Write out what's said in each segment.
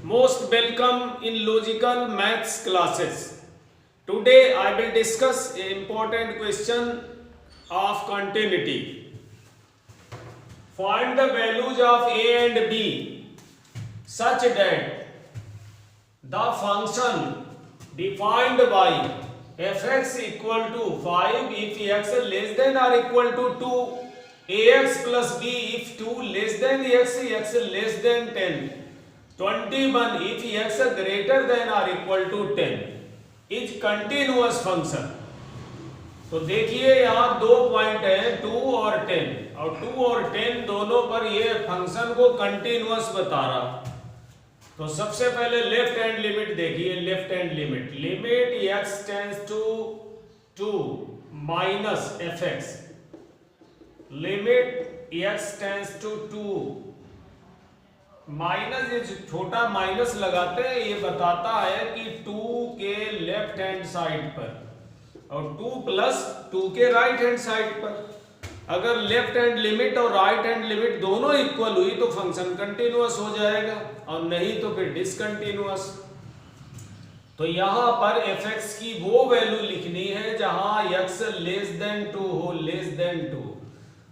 Most welcome in logical maths classes. Today I will discuss an important question of continuity. Find the values of a and b such that the function defined by fx equal to 5 if x less than or equal to 2, ax plus b if 2 less than x, x less than 10, 21 if x greater than or equal to 10 is continuous function. तो देखिए यहाँ दो point है 2 और 10 और 2 और 10 दोनों पर ये फंक्शन को कंटिन्यूअस बता रहा। तो सबसे पहले लेफ्ट हैंड लिमिट देखिए, left hand limit x tends to 2 minus fx, limit x tends to 2 minus, ये छोटा माइनस लगाते हैं ये बताता है कि 2 के लेफ्ट हैंड साइड पर और 2 प्लस 2 के राइट हैंड साइड पर। अगर लेफ्ट हैंड लिमिट और राइट हैंड लिमिट दोनों इक्वल हुई तो फंक्शन कंटिन्यूअस हो जाएगा और नहीं तो फिर डिसकंटिन्यूअस। तो यहां पर fx की वो वैल्यू लिखनी है जहां x लेस देन 2 हो, लेस देन 2।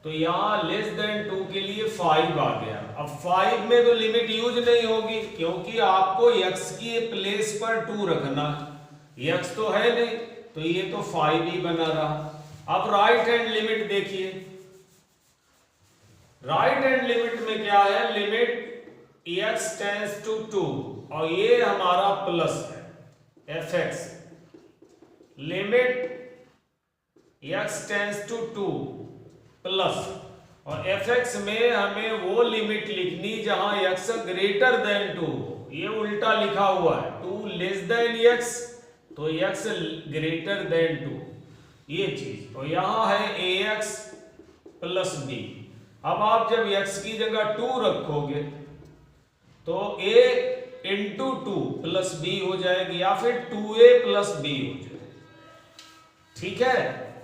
तो यहाँ लेस देन 2 के लिए 5 आ गया। अब 5 में तो लिमिट यूज नहीं होगी क्योंकि आपको x की प्लेस पर 2 रखना है, x तो है नहीं तो ये तो 5 ही बना रहा। अब राइट हैंड लिमिट देखिए, राइट हैंड लिमिट में क्या है, लिमिट x टेंड्स टू 2 और ये हमारा प्लस है fx, limit x tends to 2 plus और fx में हमें वो लिमिट लिखनी जहां x ग्रेटर देन 2 हो। ये उल्टा लिखा हुआ है, 2 लेस देन x तो x ग्रेटर देन 2 ये चीज। और यहां है ax प्लस b। अब आप जब x की जगह 2 रखोगे तो a इंटू 2 प्लस b हो जाएगी या फिर 2a प्लस b हो जाएगी। ठीक है,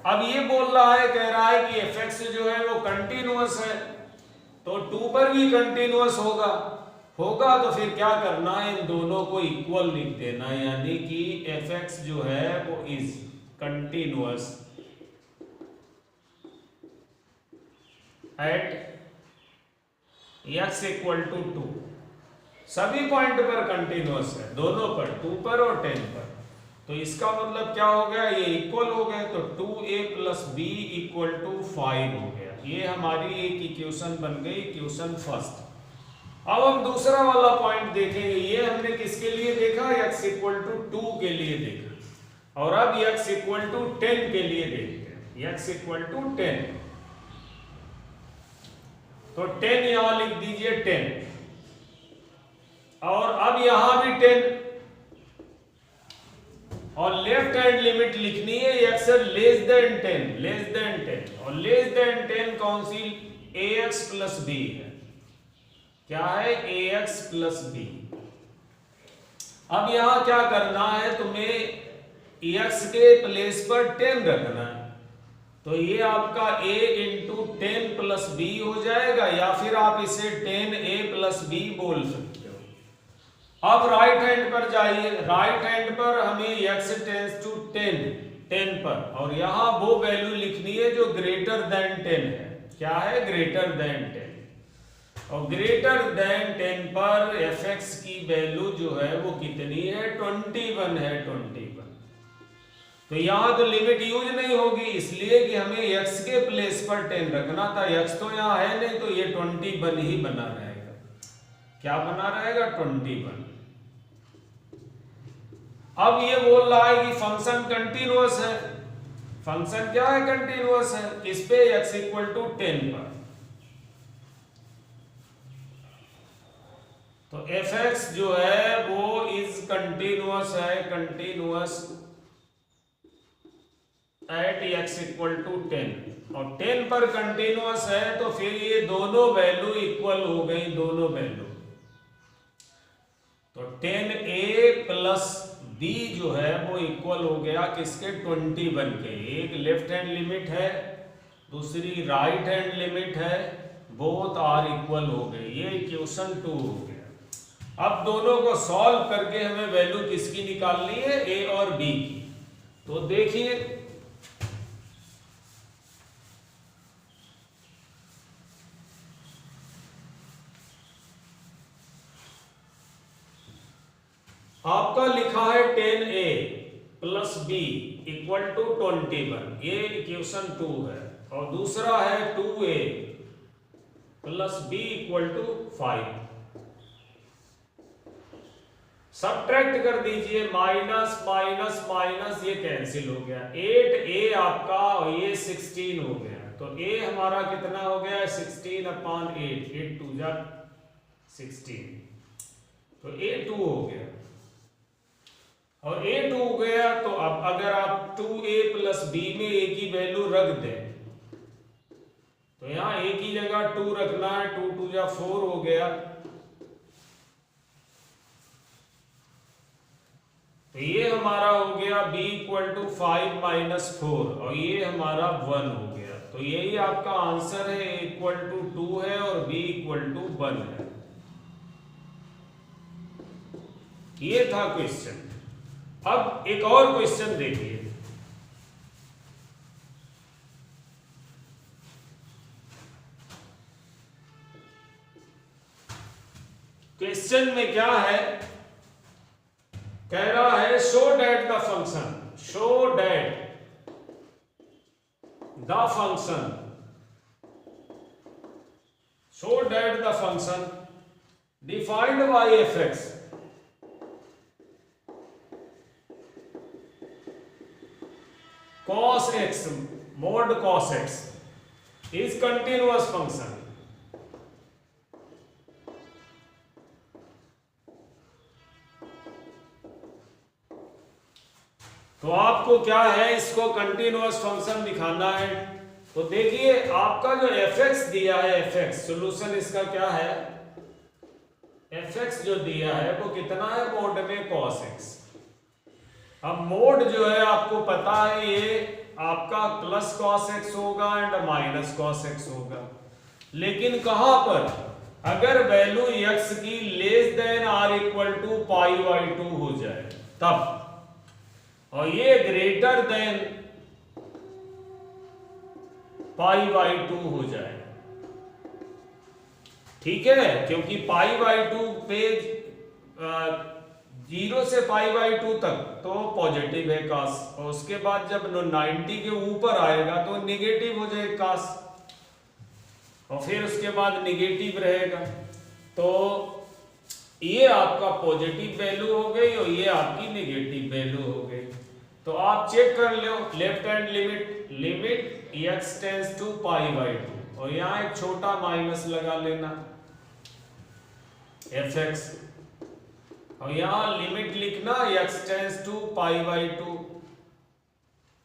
अब ये बोल रहा है, कह रहा है कि fx जो है वो कंटिन्यूअस है तो 2 पर भी कंटिन्यूअस होगा तो फिर क्या करना है, इन दोनों को इक्वल लिख देना है, यानी कि fx जो है वो is continuous at x equal to 2। सभी पॉइंट पर कंटिन्यूअस है, दोनों पर, 2 पर और 10 पर। तो इसका मतलब क्या हो गया, ये इक्वल हो गए तो 2a plus b equal to 5 हो गया। ये हमारी एक इक्वेशन बन गई, इक्वेशन फर्स्ट। अब हम दूसरा वाला पॉइंट देखेंगे। ये हमने किसके लिए देखा, x इक्वल टू 2 के लिए देखा और अब x इक्वल टू 10 के लिए देखते हैं। x इक्वल टू 10 तो 10 यहां लिख दीजिए 10 और अब यहां भी 10 और लेफ्ट हैंड लिमिट लिखनी है x less than 10, less than 10 और लेस देन 10 कौन सी, ax प्लस b है। क्या है, ax प्लस b। अब यहां क्या करना है, तुम्हें x के प्लेस पर 10 रखना है तो ये आपका a इंटू 10 प्लस b हो जाएगा या फिर आप इसे 10a प्लस b बोल सकते हो। अब राइट हैंड पर जाइए, राइट हैंड पर हमें x टेंड्स टू 10 पर और यहां वो वैल्यू लिखनी है जो ग्रेटर देन 10 है। क्या है, ग्रेटर देन 10 और ग्रेटर देन 10 पर fx की वैल्यू जो है वो कितनी है, 21 है, 21। तो यहां तो लिमिट यूज नहीं होगी इसलिए कि हमें x के प्लेस पर 10 रखना था, x तो यहां है नहीं तो ये 21 ही बना रहेगा। क्या बना रहेगा, 21। अब ये बोल रहा है कि फंक्शन कंटिन्यूअस है। फंक्शन क्या है, कंटिन्यूअस है, किस पे, x इक्वल टू 10 पर। तो fx जो है वो इज कंटिन्यूअस है, continuous at x equal to 10 और 10 पर कंटिन्यूअस है तो फिर ये दोनों वैल्यू इक्वल हो गई, दोनों वैल्यू। तो 10a प्लस b जो है वो इक्वल हो गया किसके, 21 के। एक लेफ्ट हैंड लिमिट है, दूसरी राइट हैंड लिमिट है, बोथ आर इक्वल हो गए। ये इक्वेशन 2 हो गया। अब दोनों को सॉल्व करके हमें वैल्यू किसकी निकालनी है, ए और बी की। तो देखिए आपका लिखा है 10a plus B equal to 21, ये इक्वेशन 2 है, और दूसरा है 2a plus B equal to 5। Subtract कर दीजिए, माइनस माइनस माइनस ये कैंसिल हो गया, 8a आपका और ये 16 हो गया। तो a हमारा कितना हो गया, 16/8, 8 2 जा 16, तो a 2 हो गया। और a 2 हो गया तो अब अगर आप 2a प्लस b में a की वैल्यू रख दें तो यहां a की जगह 2 रखना है, 2 2 जा 4 हो गया। तो ये हमारा हो गया b इक्वल टू 5 माइनस 4 और ये हमारा 1 हो गया। तो यही आपका आंसर है, a इक्वल टू 2 है और b इक्वल टू 1 है। ये था क्वेश्चन। अब एक और क्वेश्चन देखिए, क्वेश्चन में क्या है, कह रहा है show that the function, show that the function, show that the function defined by एफ(x) cos x mod cos x is continuous function। तो आपको क्या है, इसको कंटिन्यूअस फंक्शन दिखाना है। तो देखिए आपका जो f(x) दिया है, f(x) सॉल्यूशन इसका क्या है, f(x) जो दिया है वो कितना है, मोड में cos x। अब मोड जो है आपको पता है ये आपका प्लस cos x होगा एंड माइनस cos x होगा, लेकिन कहां पर, अगर वैल्यू x की less than or equal to π/2 हो जाए तब, और ये ग्रेटर देन π/2 हो जाए, ठीक है, क्योंकि π/2 पे 0 से π/2 तक तो पॉजिटिव है cos, और उसके बाद जब 90 के ऊपर आएगा तो नेगेटिव हो जाएगा cos, और फिर उसके बाद नेगेटिव रहेगा। तो ये आपका पॉजिटिव वैल्यू हो गई और ये आपकी नेगेटिव वैल्यू हो गई। तो आप चेक कर लो, left hand limit, limit x tends to π/2 और यहाँ एक छोटा माइनस लगा लेना f(x), और यहां लिमिट लिखना x टेंड्स टू π/2,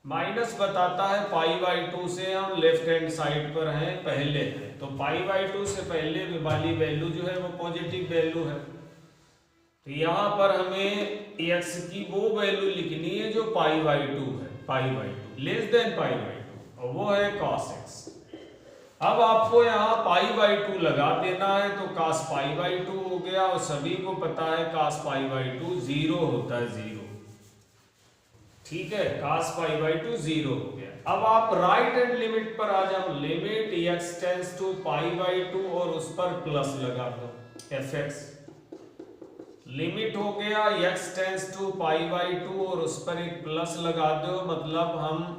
माइनस बताता है π/2 से हम लेफ्ट हैंड साइड पर हैं, पहले है, तो π/2 से पहले वाली वैल्यू जो है वो पॉजिटिव वैल्यू है। तो यहां पर हमें x की वो वैल्यू लिखनी है जो π/2 है, π/2 लेस देन π/2, और वो है cos x। अब आपको यहाँ π/2 लगा देना है, तो cos π/2 हो गया, और सभी को पता है cos π/2 0 होता है, 0, ठीक है, cos π/2 0 हो गया। अब आप राइट हैंड लिमिट पर आ जाओ, लिमिट x टेंड्स टू π/2 और उस पर प्लस लगा दो f(x), लिमिट हो गया x टेंड्स टू π/2 और उस पर एक प्लस लगा दो, मतलब हम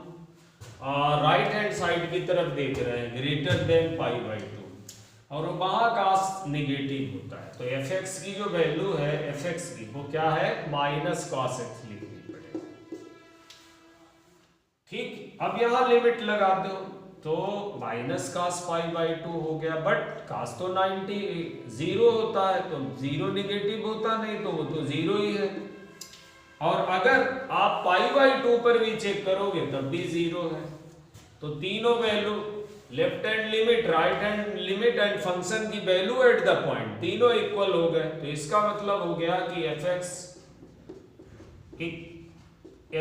राइट हैंड साइड की तरफ देख रहे हैं, ग्रेटर देन π/2, और वहां cos नेगेटिव होता है। तो f(x) की जो वैल्यू है, f(x) की वो क्या है, माइनस cos x लिखनी पड़ेगी, ठीक। अब यहां लिमिट लगा दो तो माइनस cos π/2 हो गया, बट cos तो 90 0 होता है, तो 0 नेगेटिव होता नहीं, तो वो तो 0 ही है। और अगर आप π/2 पर भी चेक करोगे तब भी 0 है। तो तीनों value, left hand limit, right hand limit and function की वैल्यू एट द पॉइंट, तीनों इक्वल हो गए। तो इसका मतलब हो गया कि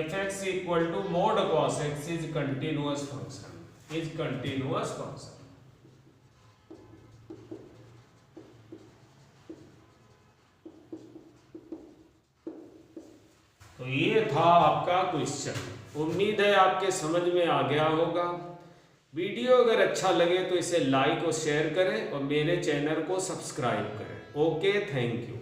f(x) equal to mod cos x is continuous function, is continuous function. तो ये था आपका क्वेश्चन। उम्मीद है आपके समझ में आ गया होगा। वीडियो अगर अच्छा लगे तो इसे लाइक और शेयर करें और मेरे चैनल को सब्सक्राइब करें। Okay, thank you.